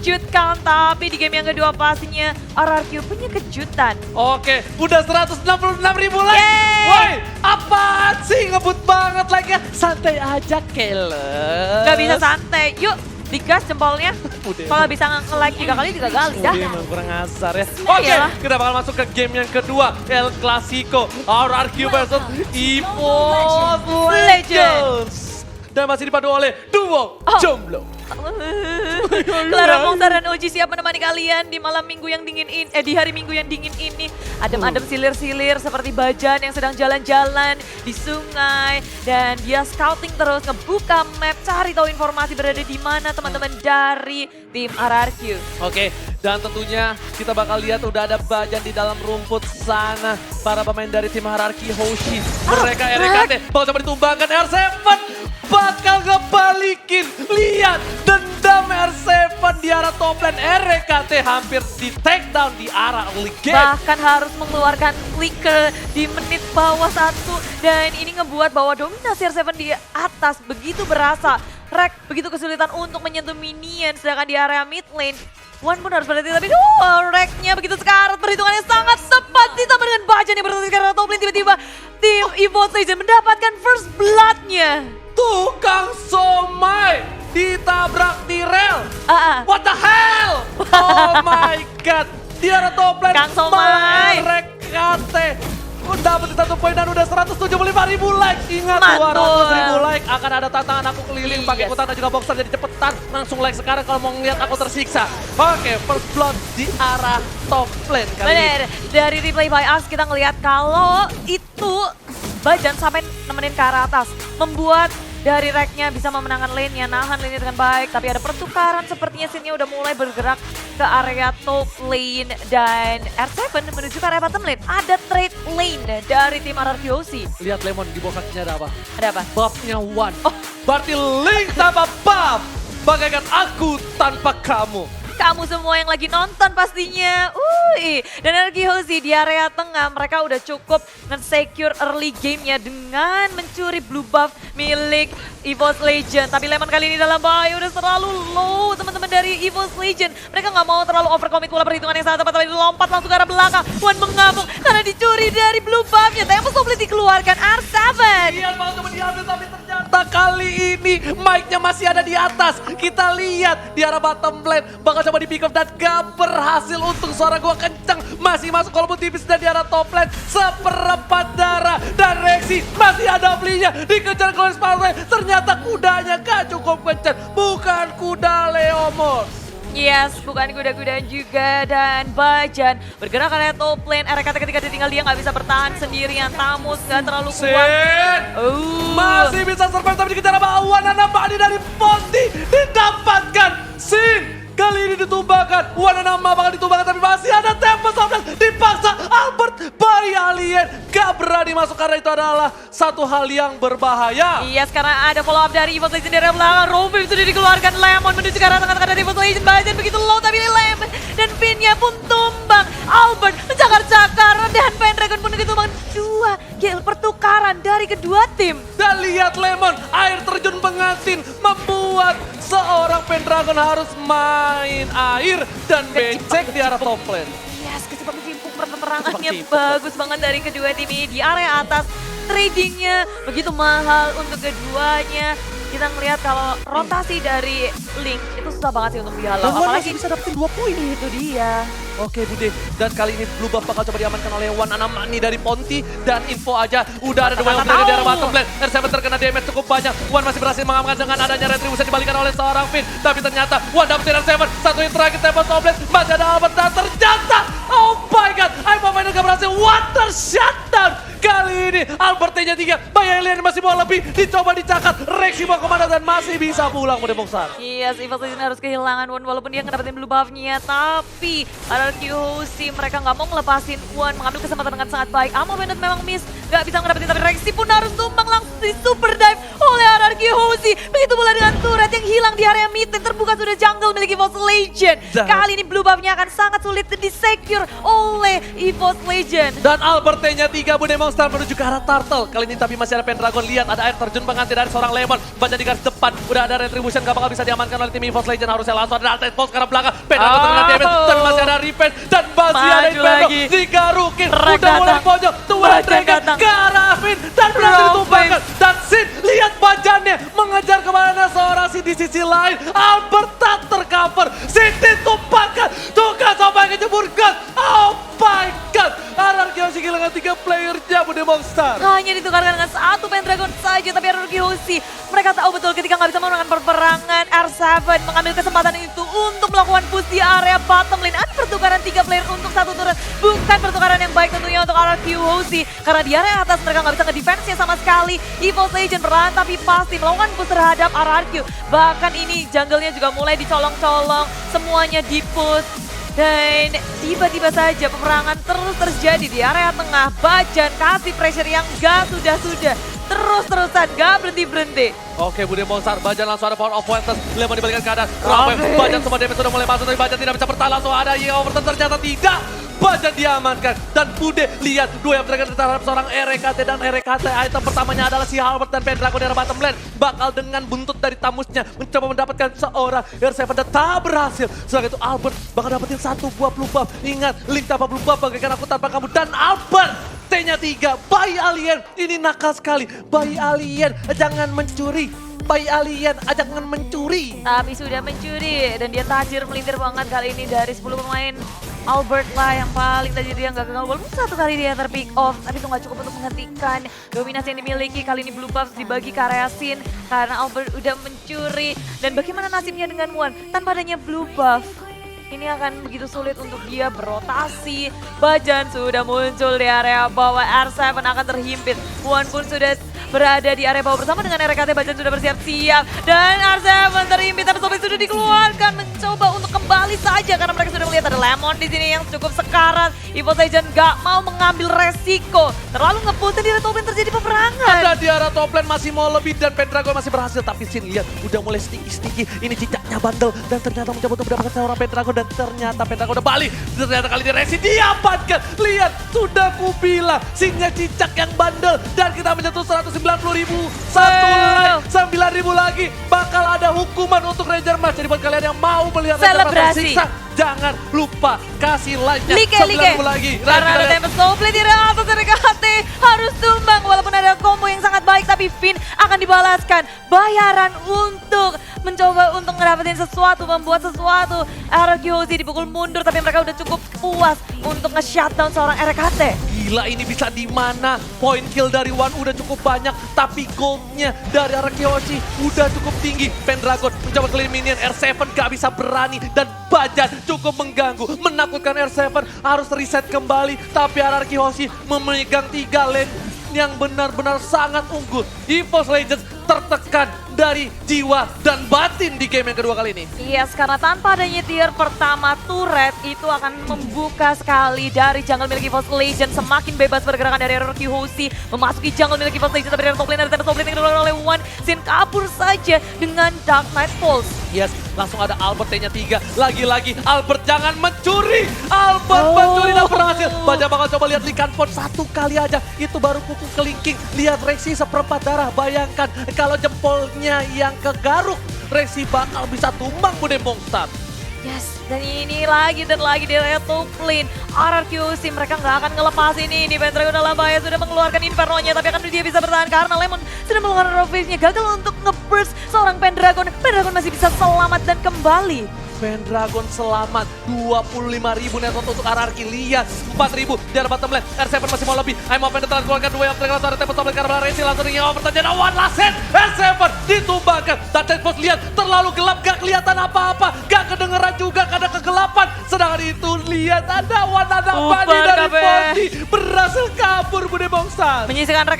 mengejutkan, tapi di game yang kedua pastinya RRQ punya kejutan. Oke, udah 166.000 like. Yeay! Woi, apaan sih ngebut banget like-nya? Santai aja, Keles. Gak bisa santai, yuk digas jempolnya. Udah. Kalau bisa nge-like 3 kali, 3 kali dah. Udah emang kurang asar ya. Oke, Iyalah. kita bakal masuk ke game yang kedua. El Clasico, RRQ versus EVOS Legends. Dan masih dipadu oleh duo jomblo. Clara Monster dan Oji siap menemani kalian di malam minggu yang dingin ini, di hari minggu yang dingin ini. Adem-adem silir-silir seperti Bajan yang sedang jalan-jalan di sungai. Dan dia scouting terus, ngebuka map, cari tahu informasi berada di mana teman-teman dari tim RRQ. Oke, dan tentunya kita bakal lihat udah ada Bajan di dalam rumput sana. Para pemain dari tim hierarki Hoshi. Mereka RKT bakal coba ditumbangkan R7. Bakal ngebalikin. Lihat, dendam R7 di arah top lane. RKT hampir di take down di arah early game. Bahkan harus mengeluarkan flicker di menit bawah 1. Dan ini ngebuat bahwa dominasi R7 di atas begitu berasa. Rek begitu kesulitan untuk menyentuh minion. Sedangkan di area mid lane, Wan pun harus berhenti, tapi Reknya begitu sekarat, perhitungannya sangat tepat. Ditambah dengan Bajan yang berhenti karena top lane, tiba-tiba tim EVOS Legends mendapatkan first blood-nya. Tukang somai ditabrak di rel. What the hell? Oh my god. Di arah top lane. Kang Somai. RKT dapat 1 poin dan udah 175.000 like. Ingat, Mantul. 200.000 like akan ada tantangan aku keliling pakai Yes. kutan dan juga boxer. Jadi cepetan langsung like sekarang kalau mau ngeliat aku tersiksa. Oke, first blood di arah top lane kali ini. Bener, dari replay by us kita ngelihat kalau itu Bajan sampai nemenin ke arah atas. Membuat dari Reknya bisa memenangkan lane-nya, nahan lane-nya dengan baik. Tapi ada pertukaran, sepertinya scene-nya udah mulai bergerak ke area top lane. Dan R7 menuju ke area bottom lane. Ada trade lane dari tim RRQOC. Lihat Lemon di bawah kakinya ada apa? Ada apa? Buff-nya One. Berarti Link tanpa buff. Bagaikan aku tanpa kamu. Kamu semua yang lagi nonton pastinya. Dan RRQOC di area tengah mereka udah cukup nge-secure early game-nya dengan mencuri blue buff milik EVOS Legends. Tapi Lemon kali ini dalam bahaya, udah terlalu low teman-teman dari EVOS Legends. Mereka nggak mau terlalu overcommit pula, perhitungan yang sangat tepat, tapi lompat langsung ke arah belakang. Wan mengamuk karena dicuri dari blue buff-nya. Tempus boleh dikeluarkan R7. Iya, mau coba diambil tapi ternyata kali ini mic-nya masih ada di atas. Kita lihat di arah bottom lane bakal coba di pick up dan gak berhasil. Untung suara gua kenceng, masih masuk walaupun tipis. Dan di arah top lane seperempat darah dan Rexy masih ada belinya, dikejar ke Spalway. Ternyata kudanya gak cukup kenceng, bukan kuda Leomord. Yes, bukan kuda-kuda juga. Dan Bajan bergerak ke area top lane. RKT ketika ditinggal dia nggak bisa bertahan sendirian. Tamus nggak terlalu kuat. Sin masih bisa survive tapi dikejar sama Wanana Bani dari Ponti. Didapatkan Sin. Kali ini ditumbangkan, Wanana bakal ditumbangkan tapi masih ada Tempest of Death. Dipaksa Albert by Alien. Gak berani masuk karena itu adalah satu hal yang berbahaya. Iya, sekarang ada follow up dari EVOS Legends dari belakang. Rompim sudah dikeluarkan, Lemon menuju ke arah tengah-tengah dari EVOS Legends. Bajan begitu low tapi Lemon dan pinnya pun tumbang. Albert mencakar-cakar dan Pendragon pun ditumbang. 2 kill pertukaran dari kedua tim. Dan lihat Lemon, air terjun pengantin membuat seorang Pendragon harus main air dan becek di arah top lane. Yes, kecimpung-cimpung peperangannya bagus banget dari kedua tim ini di area atas. Tradingnya begitu mahal untuk keduanya. Kita ngelihat kalau rotasi dari Link itu susah banget sih untuk dihalau. Apalagi bisa dapetin 2 poin. itu dia. Oke Bude, dan kali ini blue buff bakal coba diamankan oleh Wanana Mani dari Ponti. Dan info aja, udah ada 2 yang berada di arah bottom lane. R7 terkena damage cukup banyak. Wan masih berhasil mengamankan dengan adanya retribusi dibalikan oleh seorang Finn. Tapi ternyata Wan dapetin R7, satu yang terakhir tempo top lane. Masih ada Albert dan ternyata, oh my god, Ayo pemainnya gak berhasil, water shutdown. Kali ini Albert-nya 3, Bayalian masih mau lebih, dicoba dicakat. Rexy mau kemana dan masih bisa pulang Bude Bongsar. Iya, si EVOS Legends harus kehilangan Wan walaupun dia ngedapetin blue buff-nya. Tapi RRQOC mereka nggak mau ngelepasin Wan, mengambil kesempatan dengan sangat baik. Amo Bennett memang miss, nggak bisa ngedapetin, tapi Rexy pun harus tumbang langsung di super dive oleh RRQOC. Begitu pula dengan turret yang hilang di area mid lane, terbuka sudah jungle milik EVOS Legends. Kali ini blue buff-nya akan sangat sulit di-secure oleh EVOS Legends. Dan Albert-nya 3 Bude Monster menuju ke arah Turtle. Kali ini tapi masih ada Pendragon. Lihat ada air terjun pengantin dari seorang Lemon. Baca di garis depan. depan. Udah ada Retribution gak bakal bisa diamankan oleh tim EVOS Legend. Harusnya langsung ada Altes Pulse ke arah belakang. Pendragon terkena damage dan masih ada Revenge. Dan masih ada Inferno lagi. digarukin. Trek Udah mulai datang. pojok. Tuan Bajan Dragon datang. ke arah Finn. Dan berhasil ditumbangkan. Dan Sin lihat bajannya mengejar kemana seorang Sin di sisi lain. Albert tak tercover. Sin ditumpahkan. Tugas sampai kejeburkan. Oh my god. RRQ Hoshi kehilangan 3 playernya Bude Monster. Hanya ditukarkan dengan satu Pendragon saja, tapi RRQ Hoshi mereka tahu betul ketika nggak bisa memenangkan perperangan, R7 mengambil kesempatan itu untuk melakukan push di area bottom lane. Ada pertukaran 3 player untuk satu turret, bukan pertukaran yang baik tentunya untuk RRQ Hoshi. Karena di area atas mereka nggak bisa nge-defense-nya sama sekali. EVOS Legend bertahan tapi pasti melakukan push terhadap RRQ. Bahkan ini jungle-nya juga mulai dicolong-colong, semuanya di-push. Dan tiba-tiba saja peperangan terus terjadi di area tengah. Bajan kasih pressure yang gak sudah-sudah. Terus-terusan gak berhenti-berhenti. Oke, Bude Monster, Bajan langsung ada power of Wenters. Lemon dibalikan keadaan. Rafael, Bajan semua damage sudah mulai masuk. Tapi Bajan tidak bisa bertahan, langsung ada Ye Overton. Ternyata tidak. Bajan diamankan. Dan Bude lihat dua yang terkena terhadap seorang RKT. Dan RKT item pertamanya adalah si Albert dan Pendragon dari bottom lane. Bakal dengan buntut dari tamusnya mencoba mendapatkan seorang R7 dan tak berhasil. Setelah itu Albert bakal dapetin satu buah blue buff. Ingat, Link tanpa blue buff bagaikan aku tanpa kamu. Dan Albert T-nya 3, bayi alien, ini nakal sekali. Bayi alien, jangan mencuri. Bayi alien, jangan mencuri. Tapi sudah mencuri dan dia tajir melintir banget kali ini dari 10 pemain. Albert lah yang paling tajir, dia nggak gagal walaupun satu kali dia terpick off. Tapi itu nggak cukup untuk menghentikan dominasi yang dimiliki. Kali ini blue buff dibagi ke area Sin karena Albert udah mencuri. Dan bagaimana nasibnya dengan Wan tanpa adanya blue buff? Ini akan begitu sulit untuk dia berotasi. Bajan sudah muncul di area bawah, R7 akan terhimpit. Wan pun sudah berada di area bawah bersama dengan RKT. Bajan sudah bersiap-siap dan R7 terhimpit, tapi Sobat sudah dikeluarkan mencoba untuk kembali saja karena mereka sudah melihat ada Lemon di sini yang cukup sekarat. EVOS Legend gak mau mengambil resiko, terlalu nge-push di area top lane terjadi peperangan. Ada di arah top lane masih mau lebih dan Pendragon masih berhasil, tapi Sin lihat udah mulai sticky. Ini cicaknya bandel dan ternyata mencoba untuk mendapatkan seorang Pendragon dan ternyata Pendragon udah balik. Ternyata kali ini Resi diamankan. Lihat, sudah kubilang Sinnya cicak yang bandel dan kita menyentuh 190.000. Satu lagi, 9.000 lagi. Bakal ada hukuman untuk Ranger Match. Jadi buat kalian yang mau melihat Ranger Match tersiksa, jangan lupa kasih like-nya 9.000 lagi. Karena ada Tempest Snowblade di atas RKT harus tumbang walaupun ada combo yang sangat baik, tapi Finn akan dibalaskan bayaran untuk mencoba untuk ngedapetin sesuatu, membuat sesuatu. RRQ Hoshi dipukul mundur tapi mereka udah cukup puas untuk nge-shutdown seorang RKT. Gila, ini bisa di mana? Point kill dari Wan udah cukup banyak, tapi goldnya dari RRQ Hoshi udah cukup tinggi. Pendragon mencoba clean minion, R7 gak bisa berani dan Bajan cukup mengganggu, menakutkan R7 harus reset kembali. Tapi RRQ Hoshi memegang 3 lane yang benar-benar sangat unggul. EVOS Legends tertekan dari jiwa dan batin di game yang kedua kali ini. Yes, karena tanpa adanya tier pertama turret itu akan membuka sekali dari jungle milik EVOS Legends. Semakin bebas pergerakan dari RRQ Hoshi memasuki jungle milik EVOS Legends. Tapi dari top lane ada top lane yang dilakukan oleh Wan. Sin kabur saja dengan Dark Knight Pulse. Yes, langsung ada Albert T-nya 3. Lagi-lagi Albert jangan mencuri. Albert mencuri dan berhasil. Baja bakal coba lihat Likan Pon satu kali aja. Itu baru kuku kelingking. Lihat Rexy seperempat darah. Bayangkan kalau jempolnya yang kegaruk, Rexy bakal bisa tumbang Bude Monster. Yes, dan ini lagi dan lagi di area top lane. RRQ Hoshi mereka nggak akan ngelepas ini. Pendragon dalam bahaya sudah mengeluarkan Inferno-nya, tapi akan dia bisa bertahan karena Lemon sudah mengeluarkan Rovage-nya. Gagal untuk nge-burst seorang Pendragon. Pendragon masih bisa selamat dan kembali. Pendragon selamat, 25.000 net untuk RRQ. Lihat, 4.000 di arah bottom lane. R7 masih mau lebih. I'm open telah keluarkan 2 yang terkena ada Tempest Snowblade karena Resi langsung ingin overtime. Dan one last hit, R7 ditumbangkan. Dan Tempest lihat terlalu gelap, gak kelihatan apa-apa. Gak kedengeran juga karena kegelapan. Sedangkan itu lihat ada one, ada Bani dari Ponti. Berhasil kabur Bude Monster. Menyisihkan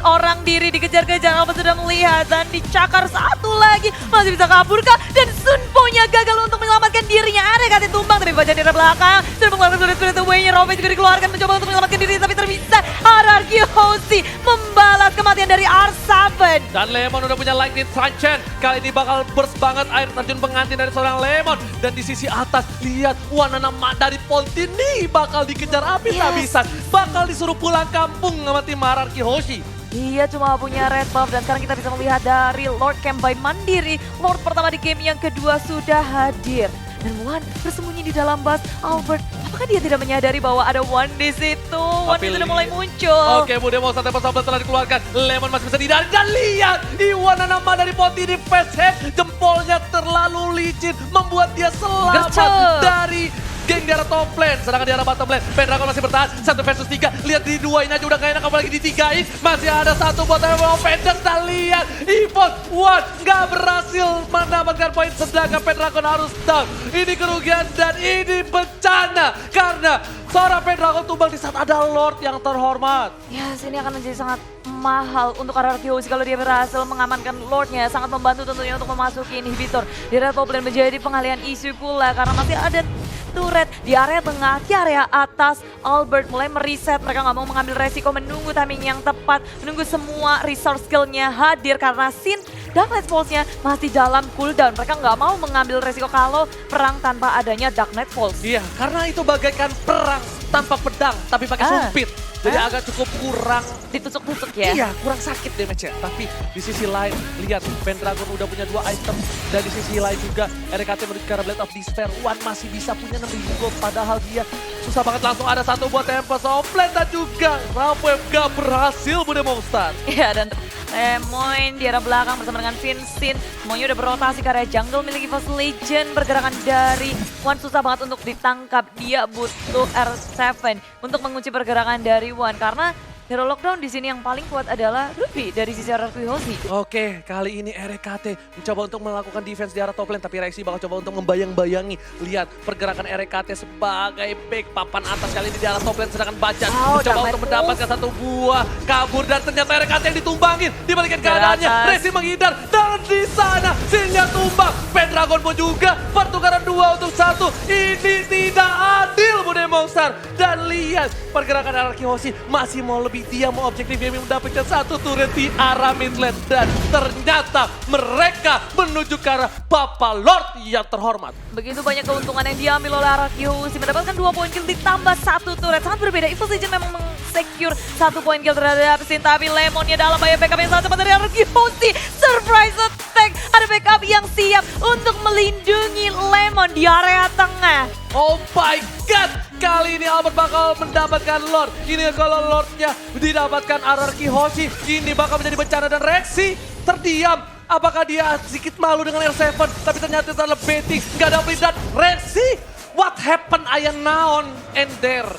orang diri dikejar-kejar. Albert sudah melihat dan dicakar satu lagi. Masih bisa kabur kah? Dan Sunpo-nya gagal untuk menyelamatkan dirinya. Ada kata tumbang tapi Bajan di belakang. Sudah mengeluarkan sulit away-nya. Rovage juga dikeluarkan mencoba untuk menyelamatkan diri tapi terbisa. RRQ Hoshi membalas kematian dari R7. Dan Lemon udah punya lightning Tranchen. Kali ini bakal burst banget air terjun pengantin dari seorang Lemon. Dan di sisi atas lihat Wanana dari Ponti nih bakal dikejar habis-habisan. Bakal disuruh pulang kampung sama tim RRQ Hoshi. Dia cuma punya red buff dan sekarang kita bisa melihat dari Lord Camp by Mandiri. Lord pertama di game yang kedua sudah hadir. Dan Wan bersembunyi di dalam bus. Albert, apakah dia tidak menyadari bahwa ada Wan di situ? Wan itu udah mulai muncul. Oke, Bude mau sampai pesawat telah dikeluarkan. Lemon masih bisa dihindari. Dan lihat, Iwan nama dari Ponti di face head. Jempolnya terlalu licin. Membuat dia selamat Gercep. dari geng di arah top lane. Sedangkan di arah bottom lane, Pendragon masih bertahan. 1 versus 3. Lihat di 2 ini aja udah gak enak. Apalagi di 3 masih ada satu buat Pendek. Dan lihat, Evos One gak berhasil mendapatkan poin. Sedangkan Pendragon harus down. Ini kerugian dan ini bencana. Karena seorang Pendragon tumbang di saat ada Lord yang terhormat. Ya, ini akan menjadi sangat mahal untuk RRQC kalau dia berhasil mengamankan Lordnya. Sangat membantu tentunya untuk memasuki inhibitor. Di area top lane menjadi pengalihan isu pula karena masih ada turret di area tengah, di area atas. Albert mulai mereset, mereka nggak mau mengambil resiko, menunggu timing yang tepat, menunggu semua resource skillnya hadir karena Sin Dark Knight Falls-nya masih dalam cooldown. Mereka nggak mau mengambil resiko kalau perang tanpa adanya Dark Knight Falls. Iya, karena itu bagaikan perang tanpa pedang, tapi pakai sumpit. Jadi agak cukup kurang ditusuk-tusuk ya. Iya, kurang sakit damage-nya. Tapi di sisi lain, lihat Pendragon udah punya 2 item. Dan di sisi lain juga RKT menuju ke arah Blade of Despair. Wan masih bisa punya 6.000 gold. Padahal dia susah banget langsung ada satu buat Tempest offlane. Dan juga Rapwave gak berhasil Bude Monster. Iya, dan Lemoyne di arah belakang bersama dengan Vincent. Semuanya udah berotasi ke area jungle milik EVOS Legend. Pergerakan dari Wan susah banget untuk ditangkap. Dia butuh R7 untuk mengunci pergerakan dari Wan. Karena hero lockdown di sini yang paling kuat adalah Ruby dari sisi RRQC. Oke, kali ini RKT mencoba untuk melakukan defense di arah top lane. Tapi Rexy bakal coba untuk membayang-bayangi. Lihat pergerakan RKT sebagai back papan atas kali ini di arah top lane. Sedangkan Bajan mencoba untuk mendapatkan satu buah kabur. Dan ternyata RKT yang ditumbangin. Dibalikan keadaannya, Rexy menghindar. Dan di sana Sinnya tumbang. Pendragon pun juga pertukaran 2 untuk 1. Ini tidak adil Bude Monster. Dan lihat pergerakan RRQC masih mau lebih. Dia mau objektif game mendapatkan satu turret di arah mid lane. Dan ternyata mereka menuju ke arah Papa Lord yang terhormat. Begitu banyak keuntungan yang diambil oleh RRQC. Mendapatkan 2 poin kill ditambah 1 turret. Sangat berbeda. EVOS Legend memang secure 1 poin kill terhadap Sin. Tapi Lemonnya dalam bahaya backup yang sangat cepat dari RRQC. Surprise attack. Ada backup yang siap untuk melindungi Lemon di area tengah. Oh my god, kali ini Albert bakal mendapatkan Lord. Ini kalau Lordnya didapatkan RRQ Hoshi, ini bakal menjadi bencana dan Rexy terdiam. Apakah dia sedikit malu dengan R7, tapi ternyata itu adalah baiting, gak ada blitz dan Rexy. What happened Ayan Naon and there?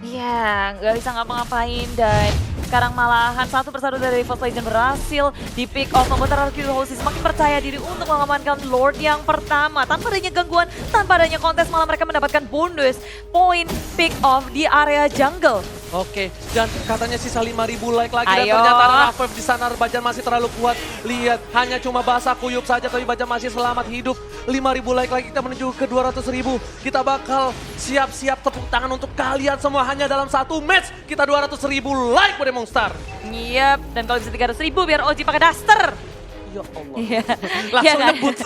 Iya, nggak bisa ngapa-ngapain dan sekarang malahan satu persatu dari EVOS Legend berhasil di pick off, membuat RRQC semakin percaya diri untuk mengamankan Lord yang pertama. Tanpa adanya gangguan, tanpa adanya kontes, malah mereka mendapatkan bonus poin pick off di area jungle. Oke, dan katanya sisa 5.000 like lagi. Dan Ayo. ternyata Rapwave di sana Bajan masih terlalu kuat. Lihat, hanya cuma basah kuyup saja tapi Bajan masih selamat hidup. 5.000 like lagi, kita menuju ke 200.000. Kita bakal siap-siap tepuk tangan untuk kalian semua hanya dalam satu match. Kita 200.000 like Bude Monster. Yep, dan kalau bisa 300.000 biar Oji pakai daster. Ya Allah. Iya. Langsung Iya kan? nyebut.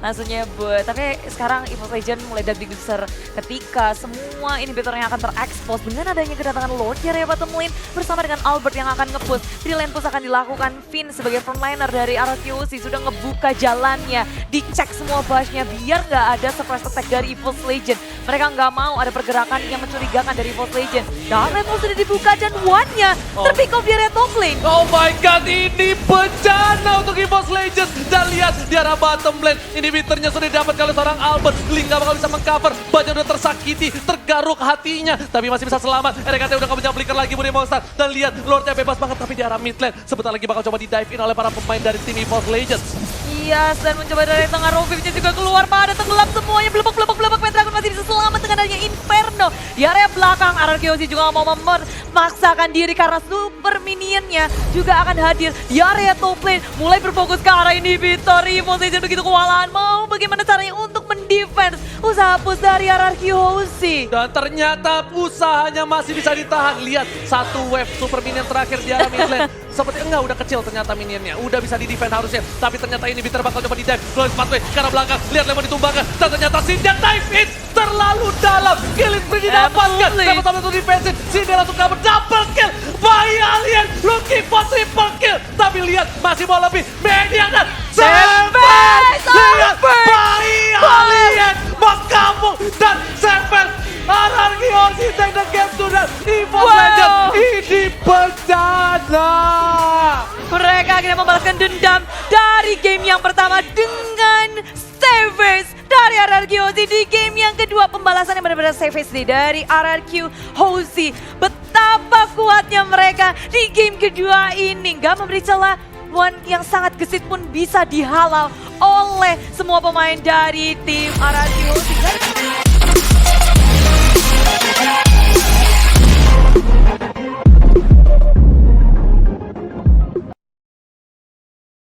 Langsung nyebut. Tapi sekarang EVOS Legend mulai deg-degan ketika semua inhibitornya akan terekspos dengan adanya kedatangan Lord di area bottom lane bersama dengan Albert yang akan nge-push. Di lane push akan dilakukan Finn sebagai frontliner dari RRQC sudah ngebuka jalannya, dicek semua bush-nya biar nggak ada surprise attack dari EVOS Legend. Mereka nggak mau ada pergerakan yang mencurigakan dari EVOS Legend. Dan Lemon sudah dibuka dan One-nya terpick off di area top lane. Oh my god, ini bencana untuk EVOS Legends. Dan lihat di arah bottom lane, inhibitornya sudah didapatkan oleh seorang Albert. Link gak bakal bisa mengcover, Bajan udah tersakiti, tergaruk hatinya. Tapi masih bisa selamat, RKT udah gak bisa flicker lagi Bude Monster. Dan lihat, Lordnya bebas banget tapi di arah mid lane. Sebentar lagi bakal coba di-dive in oleh para pemain dari tim EVOS Legends. Yes, dan mencoba dari tengah Rovivnya juga keluar pada tenggelam semuanya. Belebek Pendragon masih bisa selamat dengan adanya Inferno. Di area belakang, RRQC juga mau memaksakan diri karena super minionnya juga akan hadir di area top lane. Mulai berfokus ke arah inhibitor. EVOS Legend begitu kewalahan. Mau bagaimana caranya untuk mendefense usaha push dari RRQC. Dan ternyata usahanya masih bisa ditahan. Lihat, satu wave super minion terakhir di arah mid lane. Seperti enggak, udah kecil ternyata minionnya. Udah bisa di-defend harusnya. Tapi ternyata ini Bitter bakal coba di-dive. Flawless pathway ke arah belakang. Lihat Lemon ditumbangkan. Dan ternyata Sinja dive in terlalu dalam. Killing spree didapatkan. Lemon sampai untuk defensive. Sinja langsung cover. Double kill by Alien. Look Monkey for triple kill. Tapi lihat masih mau lebih. Maniac dan Savage! Lihat bayi alien Makamu dan Savage. Anarki Ozzy take the game to the Evo Legend. Ini bencana. Mereka akhirnya membalaskan dendam dari game yang pertama dengan Savage dari RRQ Hozi. Di game yang kedua pembalasan yang benar-benar Savage nih dari RRQ Hozi. Betapa kuatnya mereka di game kedua ini. Gak memberi celah, one yang sangat gesit pun bisa dihalal oleh semua pemain dari tim RRQ Hozi.